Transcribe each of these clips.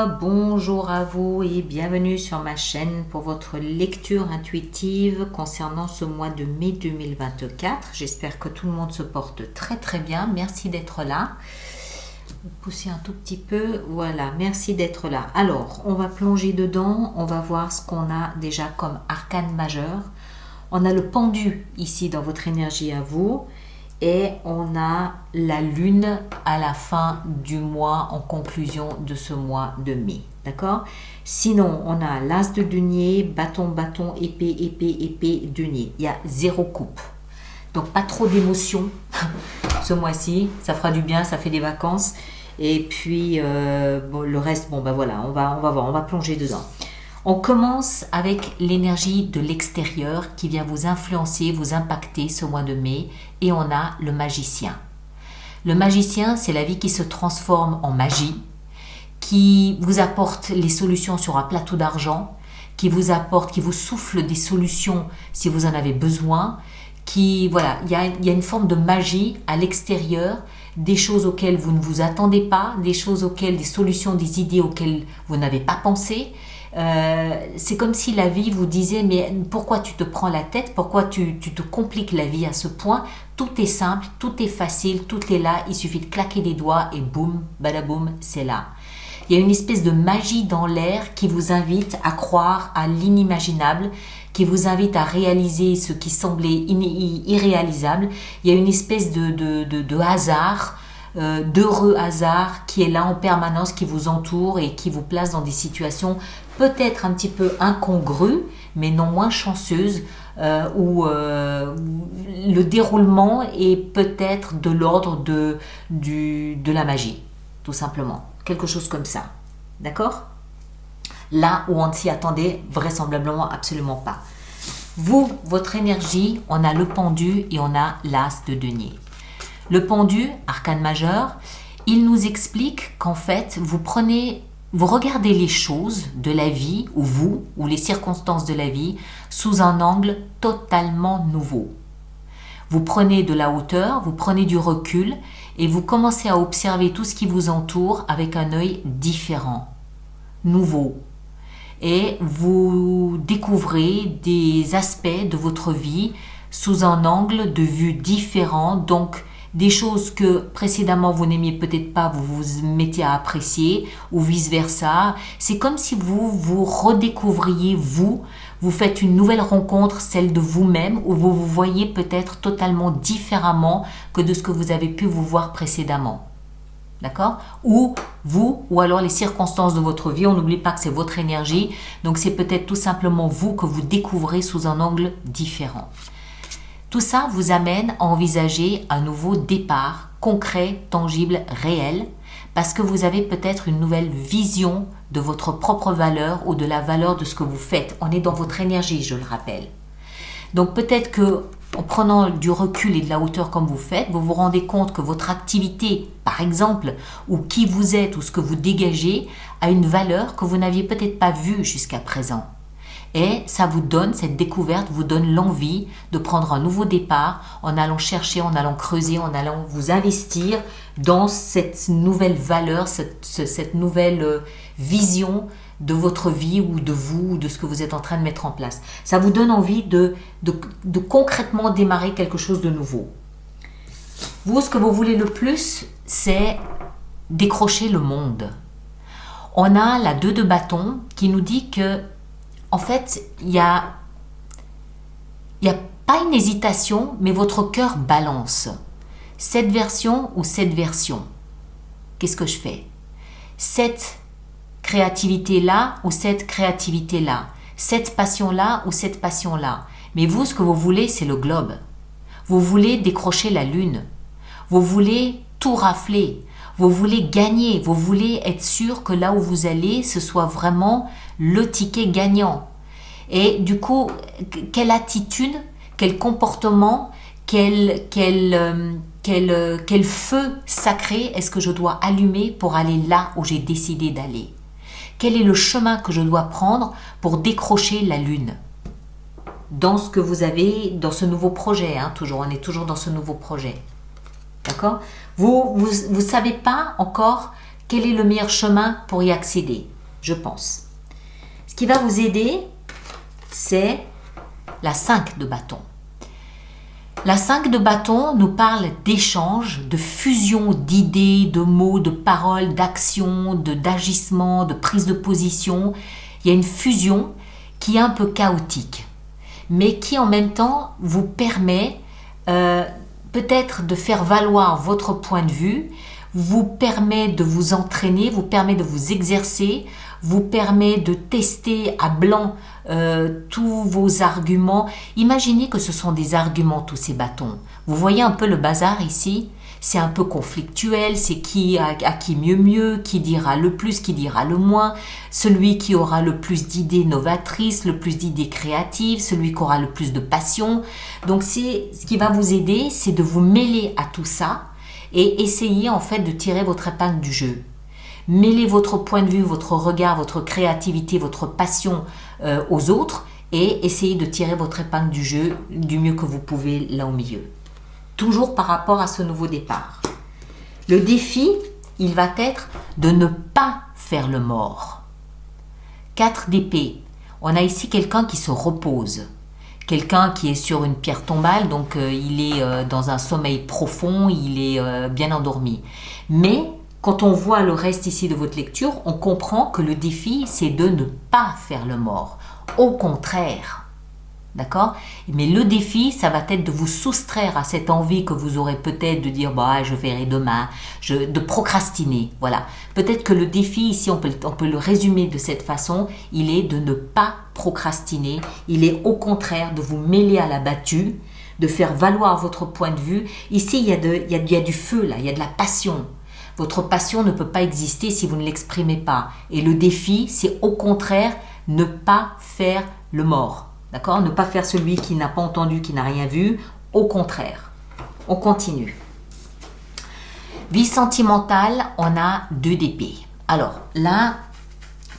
bonjour à vous et bienvenue sur ma chaîne pour votre lecture intuitive concernant ce mois de mai 2024. J'espère que tout le monde se porte très très bien. Merci d'être là. Vous poussez un tout petit peu. Voilà, merci d'être là. Alors, on va plonger dedans. On va voir ce qu'on a déjà comme arcane majeur. On a le pendu ici dans votre énergie à vous. Et on a la lune à la fin du mois en conclusion de ce mois de mai. D'accord? Sinon, on a l'as de denier, bâton, bâton, épée, épée, épée, denier. Il y a 0 coupe. Donc, pas trop d'émotions ce mois-ci. Ça fera du bien, ça fait des vacances. Et puis, bon, le reste, bon, ben voilà, on va voir, on va plonger dedans. On commence avec l'énergie de l'extérieur qui vient vous influencer, vous impacter ce mois de mai. Et on a le magicien. Le magicien, c'est la vie qui se transforme en magie, qui vous apporte les solutions sur un plateau d'argent, qui vous apporte, qui vous souffle des solutions si vous en avez besoin. Voilà, il y a une forme de magie à l'extérieur, des choses auxquelles vous ne vous attendez pas, des solutions, des idées auxquelles vous n'avez pas pensé. C'est comme si la vie vous disait mais pourquoi tu te prends la tête, pourquoi tu te compliques la vie à ce point, tout est simple, tout est facile, tout est là, il suffit de claquer des doigts et boum, badaboum, c'est là. Il y a une espèce de magie dans l'air qui vous invite à croire à l'inimaginable, qui vous invite à réaliser ce qui semblait irréalisable. Il y a une espèce de hasard, d'heureux hasard qui est là en permanence, qui vous entoure et qui vous place dans des situations peut-être un petit peu incongrues, mais non moins chanceuses, où le déroulement est peut-être de l'ordre de la magie, tout simplement. Quelque chose comme ça. D'accord? Là où on ne s'y attendait vraisemblablement absolument pas. Vous, votre énergie, on a le pendu et on a l'as de denier. Le pendu, arcane majeur, il nous explique qu'en fait, vous regardez les choses de la vie, ou les circonstances de la vie, sous un angle totalement nouveau. Vous prenez de la hauteur, vous prenez du recul et vous commencez à observer tout ce qui vous entoure avec un œil différent, nouveau. Et vous découvrez des aspects de votre vie sous un angle de vue différent, donc des choses que précédemment vous n'aimiez peut-être pas, vous vous mettiez à apprécier ou vice-versa. C'est comme si vous redécouvriez vous faites une nouvelle rencontre, celle de vous-même, où vous vous voyez peut-être totalement différemment que de ce que vous avez pu vous voir précédemment. D'accord? Ou alors les circonstances de votre vie, on n'oublie pas que c'est votre énergie, donc c'est peut-être tout simplement vous que vous découvrez sous un angle différent. Tout ça vous amène à envisager un nouveau départ, concret, tangible, réel, parce que vous avez peut-être une nouvelle vision de votre propre valeur ou de la valeur de ce que vous faites. On est dans votre énergie, je le rappelle. Donc peut-être que en prenant du recul et de la hauteur comme vous faites, vous vous rendez compte que votre activité, par exemple, ou qui vous êtes ou ce que vous dégagez, a une valeur que vous n'aviez peut-être pas vue jusqu'à présent. Et ça vous donne, cette découverte vous donne l'envie de prendre un nouveau départ en allant chercher, en allant creuser, en allant vous investir dans cette nouvelle valeur, cette nouvelle vision de votre vie ou de vous, ou de ce que vous êtes en train de mettre en place. Ça vous donne envie de concrètement démarrer quelque chose de nouveau. Vous, ce que vous voulez le plus, c'est décrocher le monde. On a la 2 de bâton qui nous dit que en fait, il y a pas une hésitation, mais votre cœur balance. Cette version ou cette version. Qu'est-ce que je fais? Cette créativité-là ou cette créativité-là. Cette passion-là ou cette passion-là. Mais vous, ce que vous voulez, c'est le globe. Vous voulez décrocher la lune. Vous voulez tout rafler. Vous voulez gagner. Vous voulez être sûr que là où vous allez, ce soit vraiment le ticket gagnant. Et du coup, quelle attitude, quel comportement, quel feu sacré est-ce que je dois allumer pour aller là où j'ai décidé d'aller? Quel est le chemin que je dois prendre pour décrocher la lune? Dans ce que vous avez, dans ce nouveau projet, on est toujours dans ce nouveau projet. D'accord? Vous savez pas encore Quel est le meilleur chemin pour y accéder? Je pense. Ce qui va vous aider, c'est la 5 de bâton. La 5 de bâton nous parle d'échange, de fusion d'idées, de mots, de paroles, d'actions, d'agissements, de prise de position. Il y a une fusion qui est un peu chaotique, mais qui en même temps vous permet peut-être de faire valoir votre point de vue, vous permet de vous entraîner, vous permet de vous exercer, vous permet de tester à blanc tous vos arguments. Imaginez que ce sont des arguments, tous ces bâtons. Vous voyez un peu le bazar ici? C'est un peu conflictuel, c'est qui à qui mieux, qui dira le plus, qui dira le moins, celui qui aura le plus d'idées novatrices, le plus d'idées créatives, celui qui aura le plus de passion. Donc ce qui va vous aider, c'est de vous mêler à tout ça et essayer en fait de tirer votre épingle du jeu. Mêlez votre point de vue, votre regard, votre créativité, votre passion aux autres et essayez de tirer votre épingle du jeu du mieux que vous pouvez là au milieu. Toujours par rapport à ce nouveau départ. Le défi, il va être de ne pas faire le mort. 4 d'épée. On a ici quelqu'un qui se repose. Quelqu'un qui est sur une pierre tombale, donc il est dans un sommeil profond, il est bien endormi. Mais quand on voit le reste ici de votre lecture, on comprend que le défi, c'est de ne pas faire le mort. Au contraire. D'accord? Mais le défi, ça va être de vous soustraire à cette envie que vous aurez peut-être de dire bah, je verrai demain, de procrastiner. Voilà. Peut-être que le défi ici, on peut le résumer de cette façon, il est de ne pas procrastiner. Il est au contraire de vous mêler à la battue, de faire valoir votre point de vue. Ici, il y a du feu, là, il y a de la passion. Votre passion ne peut pas exister si vous ne l'exprimez pas. Et le défi, c'est au contraire ne pas faire le mort. D'accord? Ne pas faire celui qui n'a pas entendu, qui n'a rien vu. Au contraire. On continue. Vie sentimentale, on a 2 d'épée. Alors là,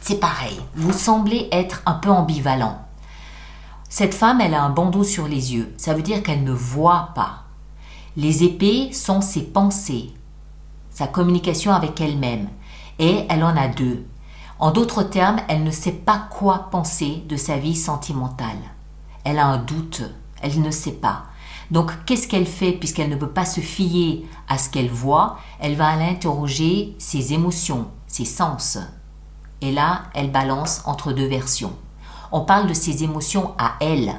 c'est pareil. Vous semblez être un peu ambivalent. Cette femme, elle a un bandeau sur les yeux. Ça veut dire qu'elle ne voit pas. Les épées sont ses pensées, sa communication avec elle-même. Et elle en a 2. En d'autres termes, elle ne sait pas quoi penser de sa vie sentimentale. Elle a un doute, elle ne sait pas. Donc, qu'est-ce qu'elle fait puisqu'elle ne peut pas se fier à ce qu'elle voit? Elle va aller interroger ses émotions, ses sens. Et là, elle balance entre 2 versions. On parle de ses émotions à elle,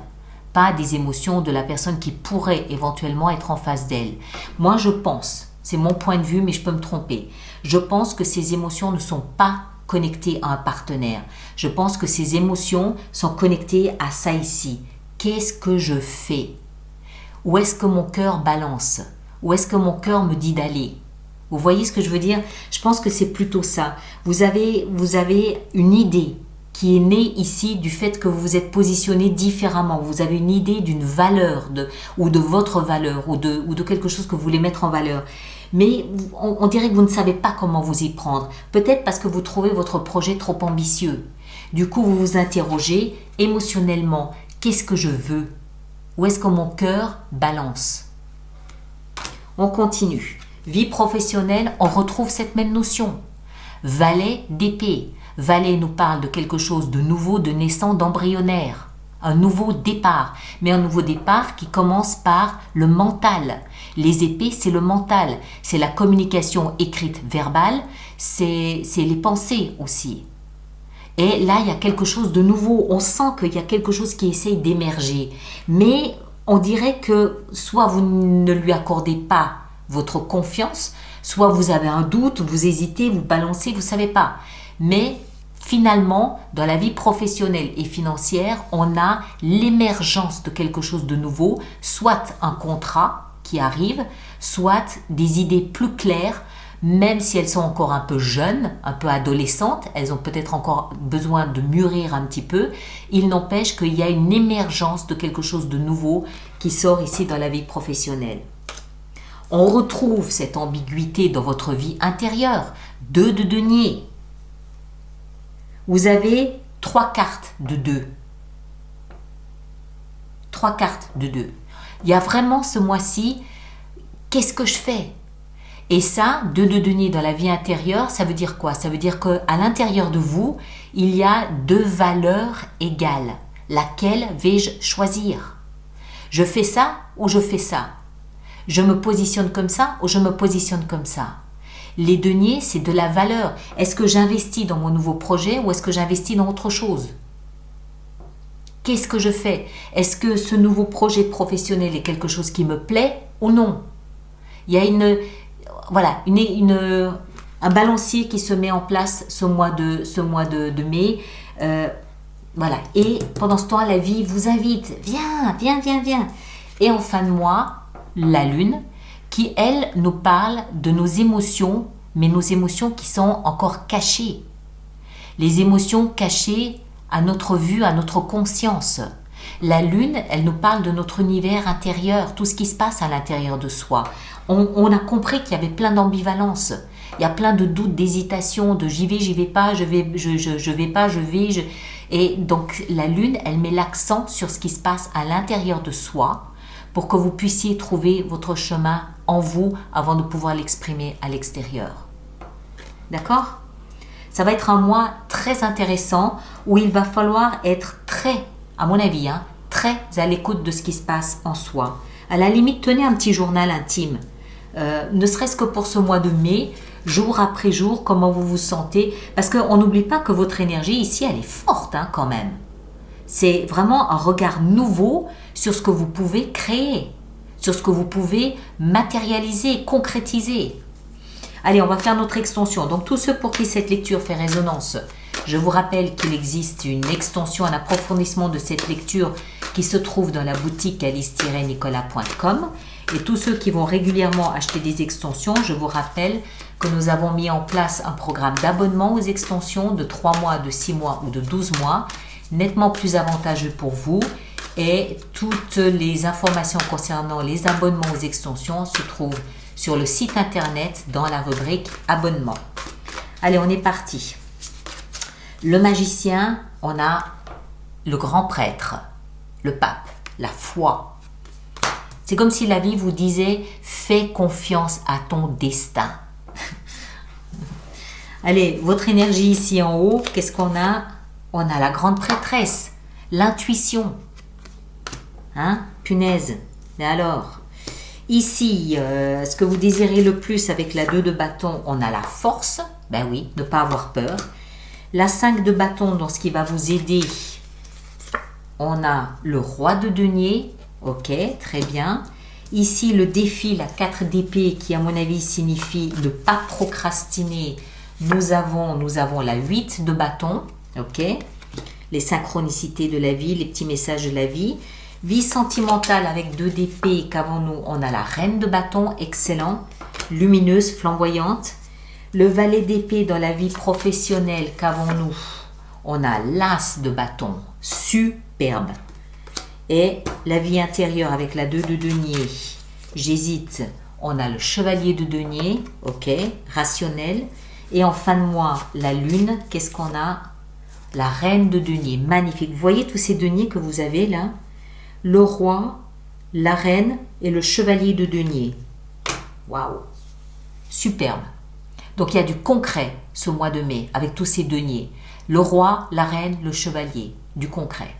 pas des émotions de la personne qui pourrait éventuellement être en face d'elle. Moi, je pense, c'est mon point de vue, mais je peux me tromper. Je pense que ces émotions ne sont pas connectées à un partenaire. Je pense que ces émotions sont connectées à ça ici. Qu'est-ce que je fais? Où est-ce que mon cœur balance? Où est-ce que mon cœur me dit d'aller? Vous voyez ce que je veux dire? Je pense que c'est plutôt ça. Vous avez une idée qui est née ici du fait que vous vous êtes positionné différemment. Vous avez une idée d'une valeur ou de votre valeur ou de quelque chose que vous voulez mettre en valeur. Mais on dirait que vous ne savez pas comment vous y prendre. Peut-être parce que vous trouvez votre projet trop ambitieux. Du coup, vous vous interrogez émotionnellement. Qu'est-ce que je veux? Où est-ce que mon cœur balance? On continue. Vie professionnelle, on retrouve cette même notion. Valet d'épée. Valet nous parle de quelque chose de nouveau, de naissant, d'embryonnaire. Un nouveau départ, mais un nouveau départ qui commence par le mental. Les épées, c'est le mental, c'est la communication écrite verbale, c'est les pensées aussi. Et là, il y a quelque chose de nouveau, on sent qu'il y a quelque chose qui essaye d'émerger. Mais on dirait que soit vous ne lui accordez pas votre confiance, soit vous avez un doute, vous hésitez, vous balancez, vous ne savez pas. Mais finalement, dans la vie professionnelle et financière, on a l'émergence de quelque chose de nouveau, soit un contrat qui arrive, soit des idées plus claires, même si elles sont encore un peu jeunes, un peu adolescentes, elles ont peut-être encore besoin de mûrir un petit peu. Il n'empêche qu'il y a une émergence de quelque chose de nouveau qui sort ici dans la vie professionnelle. On retrouve cette ambiguïté dans votre vie intérieure. 2 de denier. Vous avez 3 cartes de 2. 3 cartes de 2. Il y a vraiment ce mois-ci, qu'est-ce que je fais? Et ça, 2 de denier dans la vie intérieure, ça veut dire quoi? Ça veut dire qu'à l'intérieur de vous, il y a 2 valeurs égales. Laquelle vais-je choisir? Je fais ça ou je fais ça? Je me positionne comme ça ou je me positionne comme ça? Les deniers, c'est de la valeur. Est-ce que j'investis dans mon nouveau projet ou est-ce que j'investis dans autre chose? Qu'est-ce que je fais? Est-ce que ce nouveau projet professionnel est quelque chose qui me plaît ou non? Il y a un balancier qui se met en place ce mois de mai. Voilà. Et pendant ce temps, la vie vous invite. Viens, viens, viens, viens. Et en fin de mois, la lune, qui, elle, nous parle de nos émotions, mais nos émotions qui sont encore cachées. Les émotions cachées à notre vue, à notre conscience. La lune, elle nous parle de notre univers intérieur, tout ce qui se passe à l'intérieur de soi. On a compris qu'il y avait plein d'ambivalences. Il y a plein de doutes, d'hésitations, de j'y vais pas, je vais pas, je vais. Et donc la lune, elle met l'accent sur ce qui se passe à l'intérieur de soi pour que vous puissiez trouver votre chemin en vous avant de pouvoir l'exprimer à l'extérieur. D'accord ? Ça va être un mois très intéressant où il va falloir être très, à mon avis, très à l'écoute de ce qui se passe en soi. À la limite, tenez un petit journal intime, ne serait-ce que pour ce mois de mai, jour après jour, comment vous vous sentez. Parce qu'on n'oublie pas que votre énergie ici, elle est forte quand même. C'est vraiment un regard nouveau sur ce que vous pouvez créer, sur ce que vous pouvez matérialiser, concrétiser. Allez, on va faire notre extension. Donc, tous ceux pour qui cette lecture fait résonance, je vous rappelle qu'il existe une extension, un approfondissement de cette lecture qui se trouve dans la boutique alice-nicolas.com. Et tous ceux qui vont régulièrement acheter des extensions, je vous rappelle que nous avons mis en place un programme d'abonnement aux extensions de 3 mois, de 6 mois ou de 12 mois, nettement plus avantageux pour vous. Et toutes les informations concernant les abonnements aux extensions se trouvent sur le site internet dans la rubrique abonnement. Allez, on est parti. Le magicien, on a le grand prêtre, le pape, la foi. C'est comme si la vie vous disait « Fais confiance à ton destin ». Allez, votre énergie ici en haut, qu'est-ce qu'on a? On a la grande prêtresse, l'intuition. Punaise. Mais alors, ici, ce que vous désirez le plus avec la 2 de bâton, on a la force. Ben oui, ne pas avoir peur. La 5 de bâton, dans ce qui va vous aider, on a le roi de denier. Ok, très bien. Ici, le défi, la 4 d'épée, qui à mon avis signifie ne pas procrastiner. Nous avons la 8 de bâton. Ok, les synchronicités de la vie, les petits messages de la vie. Vie sentimentale avec 2 d'épée, qu'avons-nous? On a la reine de bâton, excellent, lumineuse, flamboyante. Le valet d'épée dans la vie professionnelle, qu'avons-nous? On a l'as de bâton, superbe. Et la vie intérieure avec la 2 de denier, j'hésite, on a le chevalier de denier, ok, rationnel. Et en fin de mois, la lune, qu'est-ce qu'on a? La reine de denier, magnifique. Vous voyez tous ces deniers que vous avez là? Le roi, la reine et le chevalier de denier. Waouh, superbe. Donc il y a du concret ce mois de mai avec tous ces deniers. Le roi, la reine, le chevalier, du concret.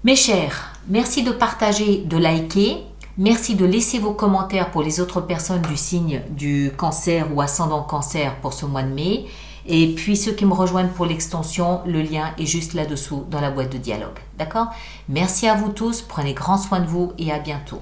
Mes chers, merci de partager, de liker. Merci de laisser vos commentaires pour les autres personnes du signe du cancer ou ascendant cancer pour ce mois de mai. Et puis ceux qui me rejoignent pour l'extension, le lien est juste là-dessous dans la boîte de dialogue. D'accord? Merci à vous tous, prenez grand soin de vous et à bientôt.